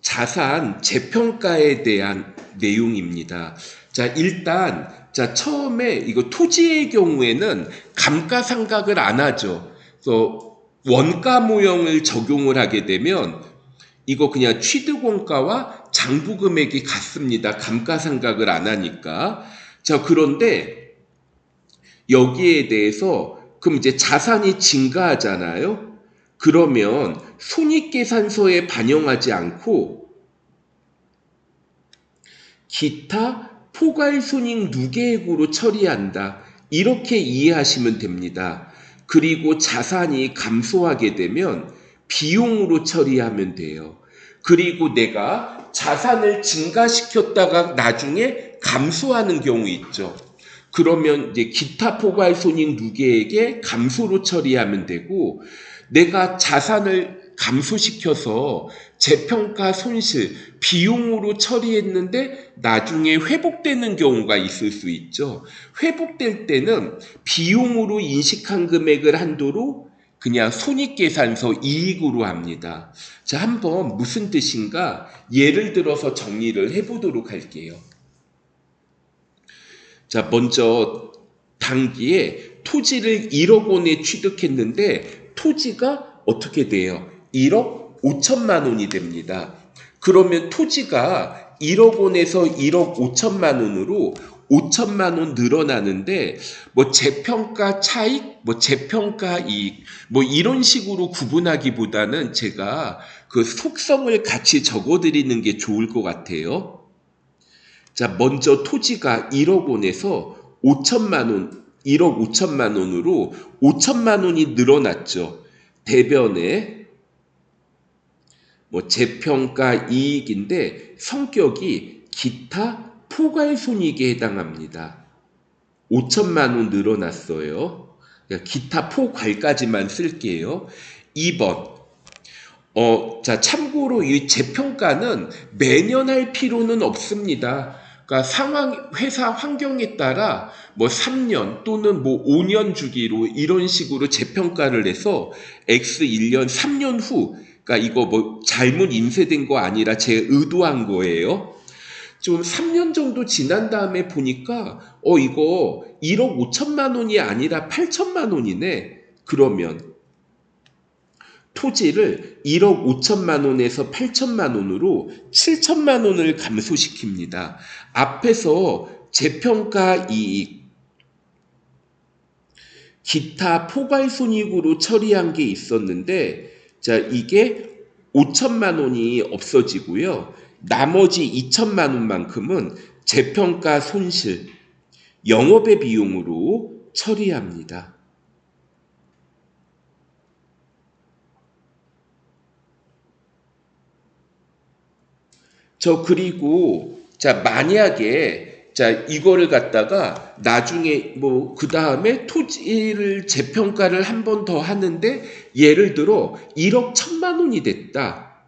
자산 재평가에 대한 내용입니다. 자, 일단 처음에 이거 토지의 경우에는 감가상각을 안 하죠. 그래서 원가 모형을 적용을 하게 되면 이거 그냥 취득원가와 장부금액이 같습니다. 감가상각을 안 하니까. 자, 그런데 여기에 대해서 그럼 이제 자산이 증가하잖아요. 그러면 손익계산서에 반영하지 않고 기타 포괄손익 누계액으로 처리한다. 이렇게 이해하시면 됩니다. 그리고 자산이 감소하게 되면 비용으로 처리하면 돼요. 그리고 내가 자산을 증가시켰다가 나중에 감소하는 경우 있죠. 그러면 이제 기타 포괄손익 누계액에 감소로 처리하면 되고, 내가 자산을 감소시켜서 재평가 손실, 비용으로 처리했는데 나중에 회복되는 경우가 있을 수 있죠. 회복될 때는 비용으로 인식한 금액을 한도로 그냥 손익계산서 이익으로 합니다. 자, 한번 무슨 뜻인가 예를 들어서 정리를 해보도록 할게요. 자, 먼저 당기에 토지를 1억 원에 취득했는데 토지가 어떻게 돼요? 1억 5천만 원이 됩니다. 그러면 토지가 1억 원에서 1억 5천만 원으로 5천만 원 늘어나는데 뭐 재평가 차익, 뭐 재평가 이익, 뭐 이런 식으로 구분하기보다는 제가 그 속성을 같이 적어드리는 게 좋을 것 같아요. 자, 먼저 토지가 1억 원에서 5천만 원, 1억 5천만 원으로 5천만 원이 늘어났죠. 대변에 뭐 재평가 이익인데 성격이 기타 포괄손익에 해당합니다. 5천만 원 늘어났어요. 기타 포괄까지만 쓸게요. 2번. 자, 참고로 이 재평가는 매년 할 필요는 없습니다. 그러니까 회사 환경에 따라 뭐 3년 또는 뭐 5년 주기로 이런 식으로 재평가를 해서 X 1년, 3년 후, 그러니까 이거 뭐 잘못 인쇄된 거 아니라 제 의도한 거예요. 좀 3년 정도 지난 다음에 보니까 이거 1억 5천만 원이 아니라 8천만 원이네. 그러면 토지를 1억 5천만 원에서 8천만 원으로 7천만 원을 감소시킵니다. 앞에서 재평가 이익, 기타 포괄손익으로 처리한 게 있었는데, 자, 이게 5천만 원이 없어지고요. 나머지 2천만 원만큼은 재평가 손실, 영업의 비용으로 처리합니다. 그리고 자, 만약에 자, 이거를 갖다가 나중에 뭐 그 다음에 토지를 재평가를 한 번 더 하는데 예를 들어 1억 1천만 원이 됐다.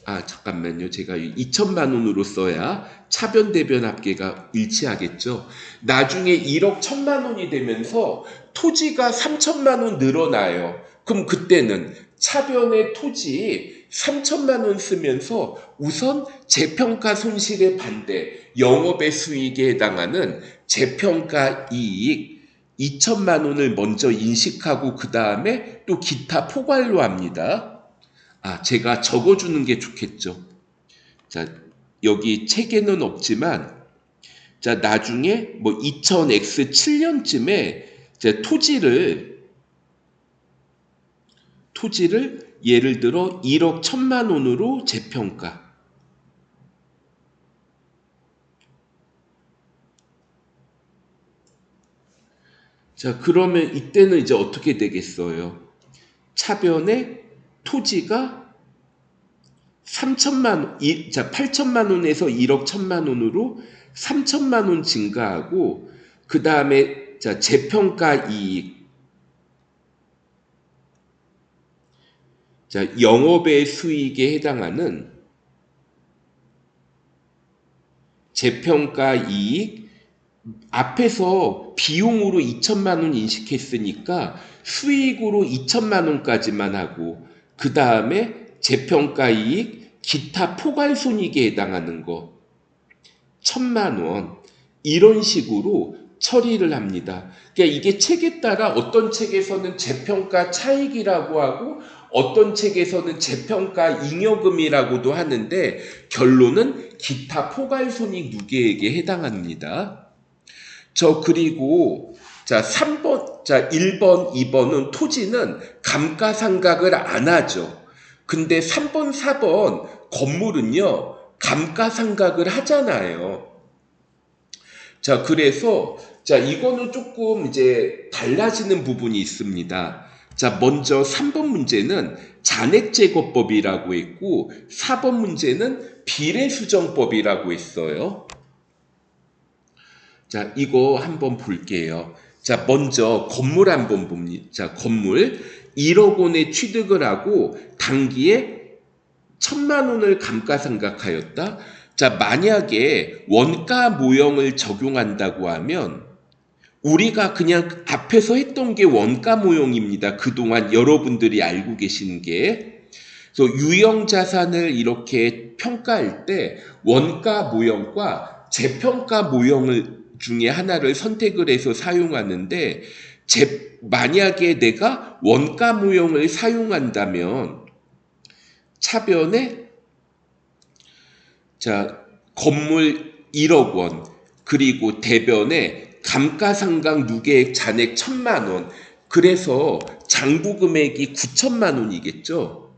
아, 잠깐만요. 제가 2천만 원으로 써야 차변 대변 합계가 일치하겠죠. 나중에 1억 1천만 원이 되면서 토지가 3천만 원 늘어나요. 그럼 그때는 차변의 토지 3천만 원 쓰면서 우선 재평가 손실의 반대, 영업의 수익에 해당하는 재평가 이익 2천만 원을 먼저 인식하고 그 다음에 또 기타 포괄로 합니다. 아, 제가 적어주는 게 좋겠죠. 자, 여기 책에는 없지만, 자, 나중에 뭐 2000X 7년쯤에 토지를 예를 들어 1억 1천만 원으로 재평가. 자, 그러면 이때는 이제 어떻게 되겠어요? 차변에 토지가 8천만 원에서 1억 1천만 원으로 3천만 원 증가하고, 그 다음에 자, 재평가 이익, 자, 영업의 수익에 해당하는 재평가 이익, 앞에서 비용으로 2천만 원 인식했으니까 수익으로 2천만 원까지만 하고, 그 다음에 재평가 이익 기타 포괄손익에 해당하는 거 1,000만 원 이런 식으로 처리를 합니다. 그러니까 이게 책에 따라 어떤 책에서는 재평가 차익이라고 하고 어떤 책에서는 재평가 잉여금이라고도 하는데 결론은 기타 포괄손익 누계액에 해당합니다. 그리고 자 3번, 자 1번, 2번은 토지는 감가상각을 안 하죠. 근데 3번, 4번 건물은요 감가상각을 하잖아요. 자, 그래서 자, 이거는 조금 이제 달라지는 부분이 있습니다. 자, 먼저 3번 문제는 잔액제거법이라고 했고 4번 문제는 비례수정법이라고 했어요. 자, 이거 한번 볼게요. 자, 먼저 건물 한번 봅니다. 자, 건물 1억 원에 취득을 하고 당기에 1,000만 원을 감가상각하였다. 자, 만약에 원가 모형을 적용한다고 하면 우리가 그냥 앞에서 했던 게 원가 모형입니다. 그동안 여러분들이 알고 계시는 게. 그래서 유형 자산을 이렇게 평가할 때 원가 모형과 재평가 모형을 중에 하나를 선택을 해서 사용하는데 만약에 내가 원가 모형을 사용한다면 차변에 자, 건물 1억 원, 그리고 대변에 감가상각 누계액 잔액 1,000만 원, 그래서 장부 금액이 9천만 원이겠죠.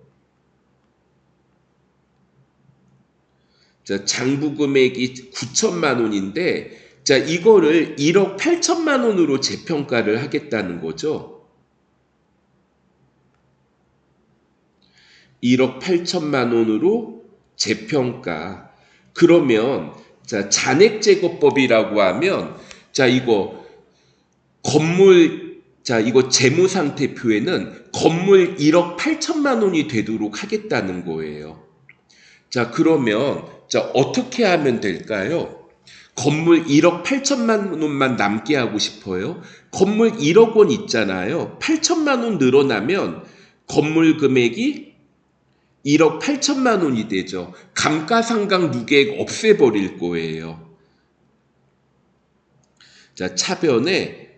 자, 장부 금액이 9천만 원인데, 자, 이거를 1억 8천만 원으로 재평가를 하겠다는 거죠. 1억 8천만 원으로 재평가. 그러면 자, 잔액제거법이라고 하면 자, 이거 건물 자, 이거 재무상태표에는 건물 1억 8천만 원이 되도록 하겠다는 거예요. 자, 그러면 자, 어떻게 하면 될까요? 건물 1억 8천만 원만 남게 하고 싶어요. 건물 1억 원 있잖아요. 8천만 원 늘어나면 건물 금액이 1억 8천만 원이 되죠. 감가상각 누계액 없애버릴 거예요. 자, 차변에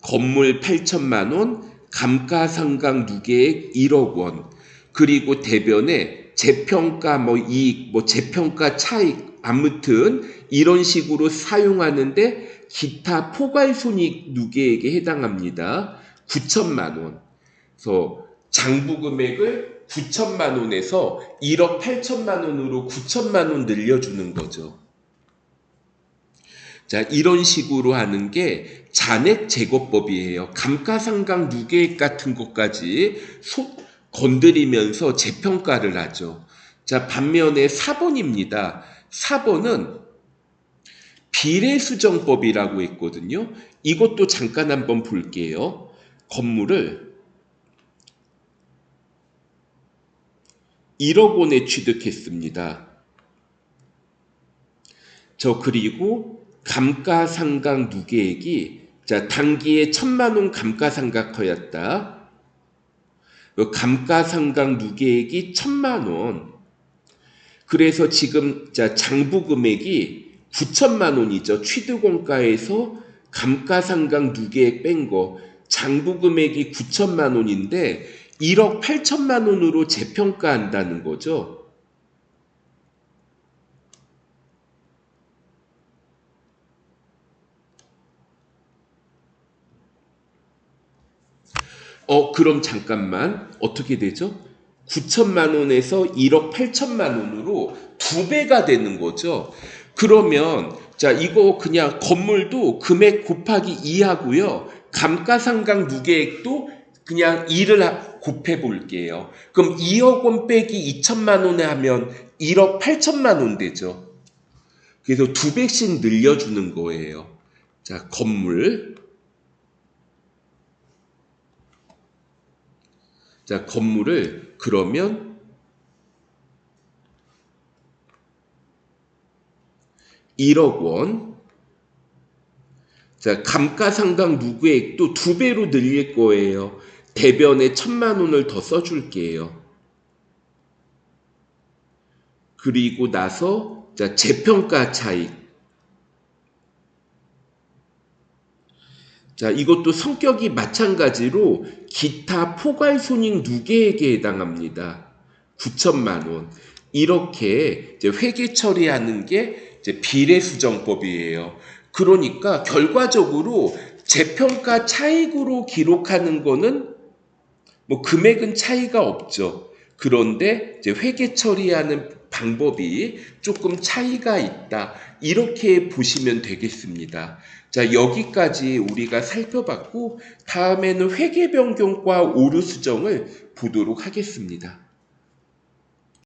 건물 8천만 원, 감가상각 누계액 1억 원, 그리고 대변에 재평가 이익, 재평가 차익, 아무튼 이런 식으로 사용하는데 기타 포괄손익 누계액에 해당합니다. 9천만 원. 그래서 장부 금액을 9천만 원에서 1억 8천만 원으로 9천만 원 늘려주는 거죠. 자, 이런 식으로 하는 게 잔액제거법이에요. 감가상각 누계액 같은 것까지 건드리면서 재평가를 하죠. 자, 반면에 4번입니다. 4번은 비례수정법이라고 있거든요. 이것도 잠깐 한번 볼게요. 건물을 1억 원에 취득했습니다. 그리고 감가상각 누계액이 자, 당기에 1,000만 원 감가상각하였다. 감가상각 누계액이 1,000만 원. 그래서 지금 자, 장부 금액이 9천만 원이죠. 취득원가에서 감가상각 누계액 뺀 거. 장부 금액이 9천만 원인데 1억 8천만 원으로 재평가한다는 거죠. 그럼 잠깐만. 어떻게 되죠? 9천만 원에서 1억 8천만 원으로 2배가 되는 거죠. 그러면 자, 이거 그냥 건물도 금액 곱하기 2 하고요. 감가상각 누계액도 그냥 2를 곱해 볼게요. 그럼 2억 원 빼기 2천만 원에 하면 1억 8천만 원 되죠. 그래서 2배씩 늘려주는 거예요. 자, 건물. 자, 건물을 그러면 1억 원. 자, 감가상각 누계액도 2배로 늘릴 거예요. 대변에 1,000만 원을 더 써줄게요. 그리고 나서 자, 재평가 차익. 자, 이것도 성격이 마찬가지로 기타 포괄손익 누계액에 해당합니다. 9천만 원. 이렇게 이제 회계 처리하는 게 이제 비례수정법이에요. 그러니까 결과적으로 재평가 차익으로 기록하는 거는 뭐 금액은 차이가 없죠. 그런데 이제 회계 처리하는 방법이 조금 차이가 있다. 이렇게 보시면 되겠습니다. 자, 여기까지 우리가 살펴봤고, 다음에는 회계 변경과 오류 수정을 보도록 하겠습니다.